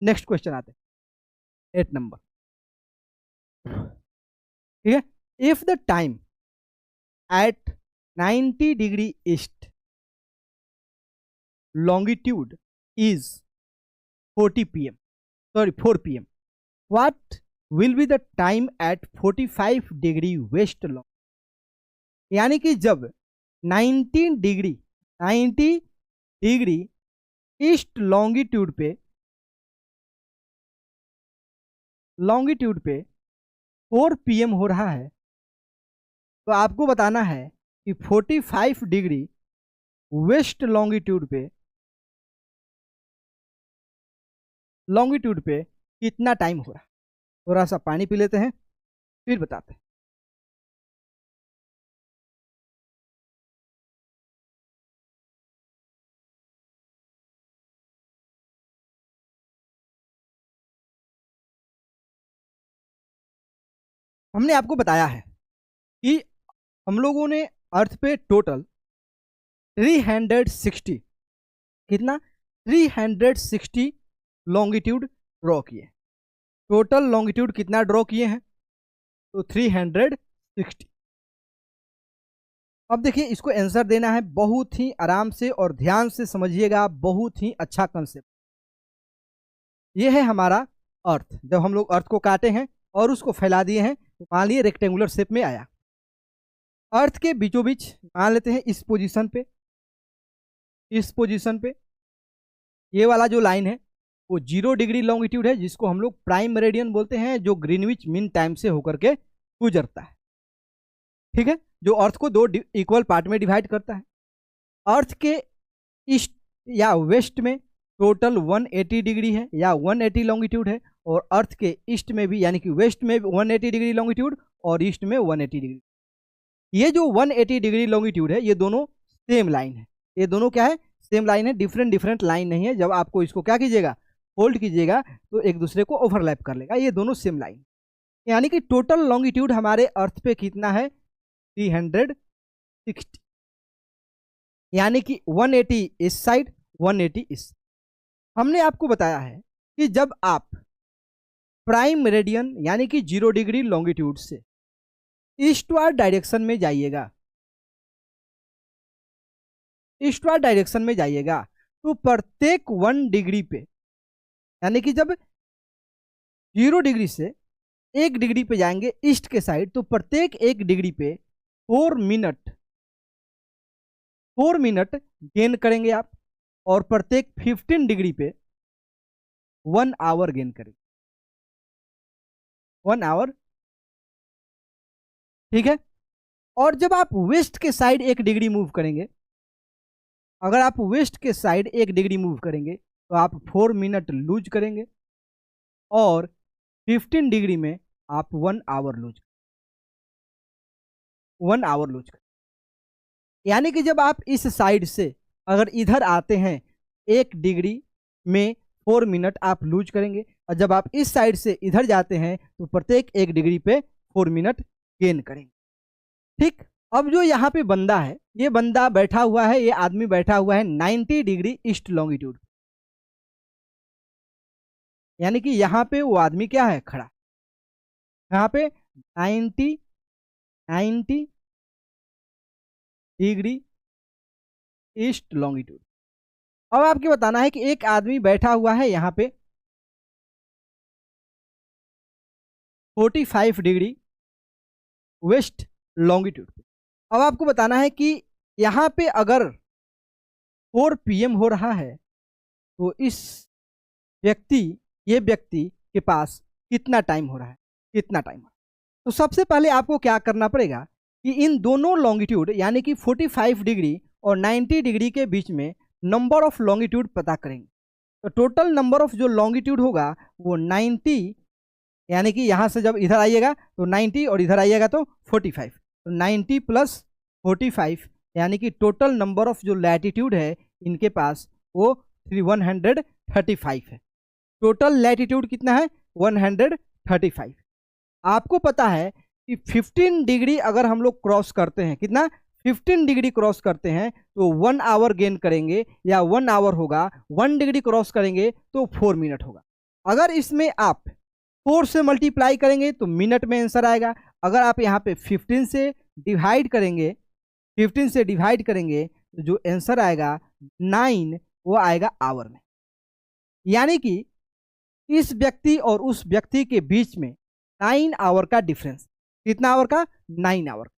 Next question आते हैं 8 number. ठीक है, if the time at 90 degree east longitude is 40 pm, sorry 4 pm, what will be the time at 45 degree west long? यानी कि जब 90 degree east longitude पे 4 pm हो रहा है, तो आपको बताना है कि 45 डिग्री वेस्ट लॉन्गिट्यूड पे कितना टाइम हो रहा है। थोड़ा सा पानी पी लेते हैं फिर बताते हैं। हमने आपको बताया है कि हम लोगों ने अर्थ पे टोटल 360 कितना 360 लॉन्गिट्यूड ड्रॉ किए। टोटल लॉन्गिट्यूड कितना ड्रॉ किए हैं, तो 360। अब देखिए इसको आंसर देना है बहुत ही आराम से और ध्यान से समझिएगा, बहुत ही अच्छा कंसेप्ट। ये है हमारा अर्थ। जब हम लोग अर्थ को काटे हैं और उसको फैला दिए हैं तो मान लिए रेक्टेंगुलर शेप में आया। अर्थ के बीचों बीच मान लेते हैं इस पोजीशन पे ये वाला जो लाइन है वो 0 डिग्री लॉन्गिट्यूड है, जिसको हम लोग प्राइम मेरिडियन बोलते हैं, जो ग्रीनविच मीन टाइम से होकर के गुजरता है। ठीक है, जो अर्थ को 2 इक्वल पार्ट में डिवाइड करता है। अर्थ के ईस्ट या वेस्ट में टोटल 180 डिग्री है या 180 लॉन्गिट्यूड है, और अर्थ के ईस्ट में भी यानी कि वेस्ट में 180 डिग्री लॉन्गिट्यूड और ईस्ट में 180 डिग्री। ये जो 180 डिग्री लॉन्गिट्यूड है ये दोनों सेम लाइन है। ये दोनों क्या है, सेम लाइन है, डिफरेंट लाइन नहीं है। जब आपको इसको क्या कीजिएगा, फोल्ड कीजिएगा तो एक दूसरे को ओवरलैप कर लेगा। ये दोनों सेम लाइन, यानी कि टोटल लॉन्गिट्यूड हमारे अर्थ पे कितना है 360, यानी कि 180 इस साइड 180 इस। हमने आपको बताया है कि जब आप प्राइम मेरिडियन यानी कि 0 डिग्री लॉन्गिट्यूड से ईस्टवार्ड डायरेक्शन में जाइएगा, तो प्रत्येक 1 डिग्री पे, यानी कि जब 0 डिग्री से 1 डिग्री पे जाएंगे ईस्ट के साइड, तो प्रत्येक 1 डिग्री पे 4 मिनट गेन करेंगे आप, और प्रत्येक 15 डिग्री पे 1 आवर गेन करेंगे, 1 आवर। ठीक है, और जब आप वेस्ट के साइड 1 डिग्री मूव करेंगे, अगर आप वेस्ट के साइड 1 डिग्री मूव करेंगे तो आप 4 मिनट लूज करेंगे, और 15 डिग्री में आप 1 आवर लूज करेंगे। यानी कि जब आप इस साइड से अगर इधर आते हैं 1 डिग्री में 4 मिनट आप लूज करेंगे, और जब आप इस साइड से इधर जाते हैं तो प्रत्येक 1 डिग्री पे 4 मिनट गेन करेंगे। ठीक, अब जो यहाँ पे बंदा है, ये बंदा बैठा हुआ है, ये आदमी बैठा हुआ है 90 डिग्री ईस्ट लॉन्गिट्यूड, यानी कि यहाँ पे वो आदमी क्या है, खड़ा। यहाँ पे 90 डिग्री ईस्ट लॉन्गिट्यूड। अब आपको बताना है कि एक आदमी बैठा हुआ है यहाँ पे 45 डिग्री वेस्ट लॉन्गिट्यूड पे। अब आपको बताना है कि यहाँ पे अगर 4 PM हो रहा है तो ये व्यक्ति के पास कितना टाइम हो रहा है, तो सबसे पहले आपको क्या करना पड़ेगा कि इन दोनों लॉन्गिट्यूड यानी कि 45 डिग्री और 90 डिग्री के बीच में नंबर ऑफ लॉन्गिट्यूड पता करेंगे। तो टोटल नंबर ऑफ जो लॉन्गिट्यूड होगा वो 90, यानी कि यहाँ से जब इधर आइएगा तो 90 और इधर आइएगा तो 45, तो 90 + 45 यानी कि टोटल नंबर ऑफ जो लैटिट्यूड है इनके पास वो 135 है। टोटल लैटिट्यूड कितना है 135। आपको पता है कि 15 डिग्री अगर हम लोग क्रॉस करते हैं, कितना 15 डिग्री क्रॉस करते हैं तो 1 आवर गेन करेंगे या 1 आवर होगा। 1 डिग्री क्रॉस करेंगे तो 4 मिनट होगा। अगर इसमें आप 4 से मल्टीप्लाई करेंगे तो मिनट में आंसर आएगा। अगर आप यहाँ पे 15 से डिवाइड करेंगे, 15 से डिवाइड करेंगे तो जो आंसर आएगा 9 वो आएगा आवर में। यानी कि इस व्यक्ति और उस व्यक्ति के बीच में 9 आवर का डिफरेंस। कितना आवर का? 9 आवर।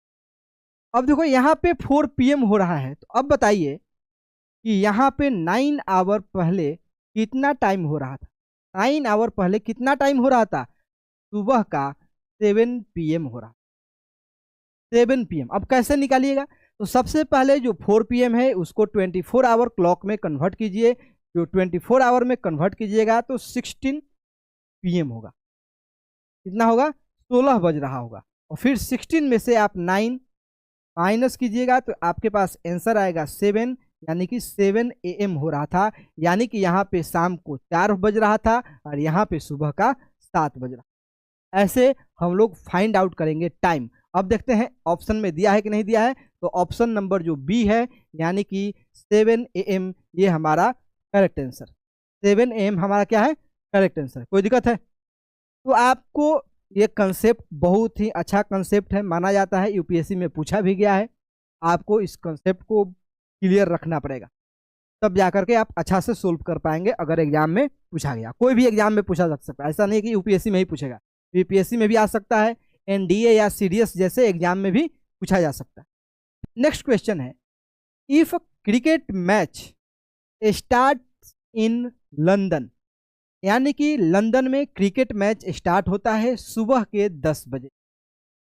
अब देखो यहाँ पे 4 PM हो रहा है, तो अब बताइए कि यहाँ पे 9 आवर पहले कितना टाइम हो रहा था? 9 आवर पहले कितना टाइम हो रहा था? सुबह का 7 PM हो रहा, 7 PM। अब कैसे निकालिएगा? तो सबसे पहले जो 4 PM है उसको 24 आवर क्लॉक में कन्वर्ट कीजिए। जो 24 आवर में कन्वर्ट कीजिएगा तो 16 PM होगा। कितना होगा? 16 बज रहा होगा। और फिर 16 में से आप 9 माइनस कीजिएगा तो आपके पास आंसर आएगा 7, यानी कि 7 AM हो रहा था। यानी कि यहाँ पे शाम को 4 बज रहा था और यहाँ पे सुबह का 7 बज रहा। ऐसे हम लोग फाइंड आउट करेंगे टाइम। अब देखते हैं ऑप्शन में दिया है कि नहीं दिया है। तो ऑप्शन नंबर जो बी है, यानी कि 7 AM, ये हमारा करेक्ट आंसर। 7 AM हमारा क्या है? Correct answer. कोई दिक्कत है? तो आपको ये कंसेप्ट बहुत ही अच्छा कंसेप्ट है, माना जाता है, यूपीएससी में पूछा भी गया है। आपको इस कंसेप्ट को क्लियर रखना पड़ेगा, तब जाकर के आप अच्छा से सोल्व कर पाएंगे। अगर एग्जाम में पूछा गया, कोई भी एग्जाम में पूछा जा सकता है, ऐसा नहीं कि यूपीएससी में ही पूछेगा, यूपीएससी में भी आ सकता है, एनडीए या सीडीएस जैसे एग्जाम में भी पूछा जा सकता है। नेक्स्ट क्वेश्चन है, if cricket match start in London, यानी कि लंदन में क्रिकेट मैच स्टार्ट होता है सुबह के 10 बजे,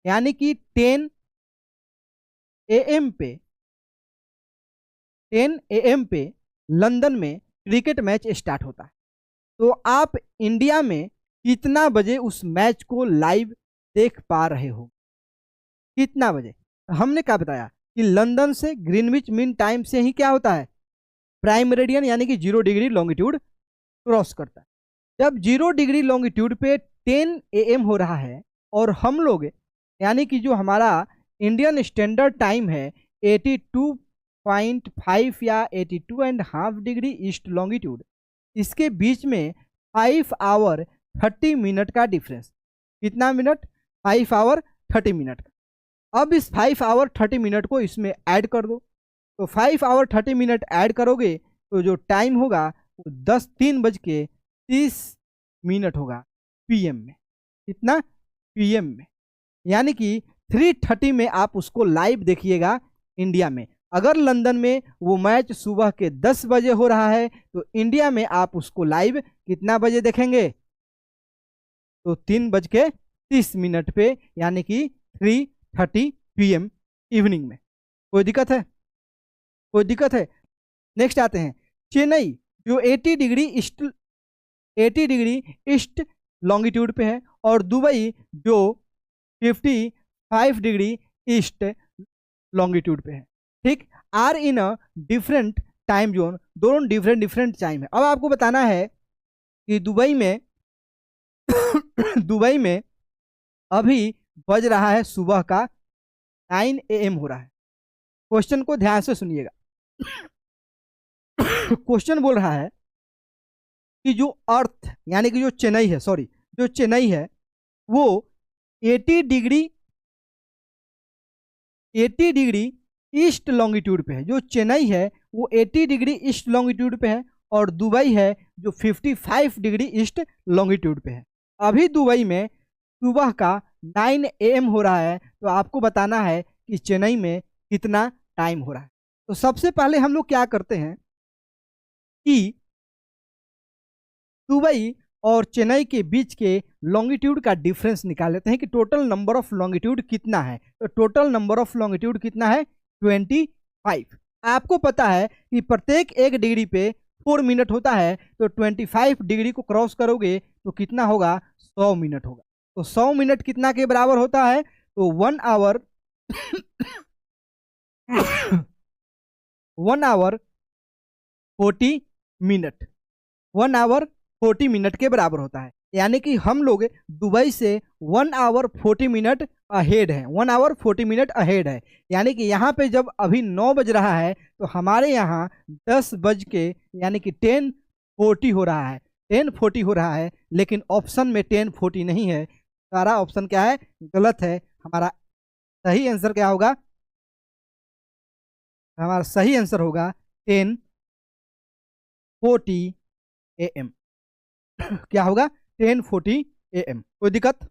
यानी कि 10 AM पे लंदन में क्रिकेट मैच स्टार्ट होता है। तो आप इंडिया में कितना बजे उस मैच को लाइव देख पा रहे हो? कितना बजे? हमने क्या बताया कि लंदन से ग्रीनविच मीन टाइम से ही क्या होता है? प्राइम मेरिडियन, यानी कि 0 डिग्री लॉन्गिट्यूड क्रॉस करता है। जब 0 डिग्री लॉन्गिट्यूड पे 10 AM हो रहा है और हम लोग, यानी कि जो हमारा इंडियन स्टैंडर्ड टाइम है 82.5 या 82.5 डिग्री ईस्ट लॉन्गिट्यूड, इसके बीच में 5 आवर 30 मिनट का डिफरेंस। कितना मिनट? 5 आवर 30 मिनट का। अब इस 5 आवर 30 मिनट को इसमें ऐड कर दो। तो 5 आवर 30 मिनट ऐड करोगे तो जो टाइम होगा वो 3:30 होगा PM में। कितना? PM में। यानी कि 3:30 में आप उसको लाइव देखिएगा इंडिया में। अगर लंदन में वो मैच सुबह के 10 बजे हो रहा है तो इंडिया में आप उसको लाइव कितना बजे देखेंगे? तो 3:30 पे, यानी कि 3:30 PM इवनिंग में। कोई दिक्कत है? कोई दिक्कत है? नेक्स्ट आते हैं, चेन्नई जो 80 डिग्री ईस्ट लॉन्गिट्यूड पे है और दुबई जो 55 डिग्री ईस्ट लॉन्गिट्यूड पे है, ठीक, are in a different time zone. दोनों डिफरेंट टाइम है। अब आपको बताना है कि दुबई में दुबई में अभी बज रहा है सुबह का 9 AM हो रहा है। क्वेश्चन को ध्यान से सुनिएगा। क्वेश्चन बोल रहा है कि जो अर्थ, यानी कि जो चेन्नई है, सॉरी, जो चेन्नई है वो 80 डिग्री ईस्ट लॉन्गिट्यूड पे है। जो चेन्नई है वो 80 डिग्री ईस्ट लॉन्गिट्यूड पे है और दुबई है जो 55 डिग्री ईस्ट लॉन्गिट्यूड पे है। अभी दुबई में सुबह का 9 AM हो रहा है। तो आपको बताना है कि चेन्नई में कितना टाइम हो रहा है। तो सबसे पहले हम लोग क्या करते हैं कि दुबई और चेन्नई के बीच के लॉन्गिट्यूड का डिफरेंस निकाल लेते हैं कि टोटल नंबर ऑफ लॉन्गिट्यूड कितना है। तो टोटल नंबर ऑफ लॉन्गिट्यूड कितना है? 25। आपको पता है कि प्रत्येक 1 डिग्री पे 4 मिनट होता है, तो 25 डिग्री को क्रॉस करोगे तो कितना होगा? 100 मिनट होगा। तो 100 मिनट कितना के बराबर होता है? तो 1 hour 1 hour 40 minute, 1 hour 40 minute के बराबर होता है। यानी कि हम लोग दुबई से 1 आवर 40 मिनट अहेड है, 1 आवर 40 मिनट अहेड है। यानी कि यहाँ पे जब अभी 9 बज रहा है तो हमारे यहाँ 10 बज के, यानी कि 10:40 हो रहा है। 10:40 हो रहा है, लेकिन ऑप्शन में 10:40 नहीं है। सारा ऑप्शन क्या है, गलत है। हमारा सही आंसर क्या होगा, हमारा सही आंसर होगा 10:40 AM। क्या होगा, 10:40 AM। कोई दिक्कत?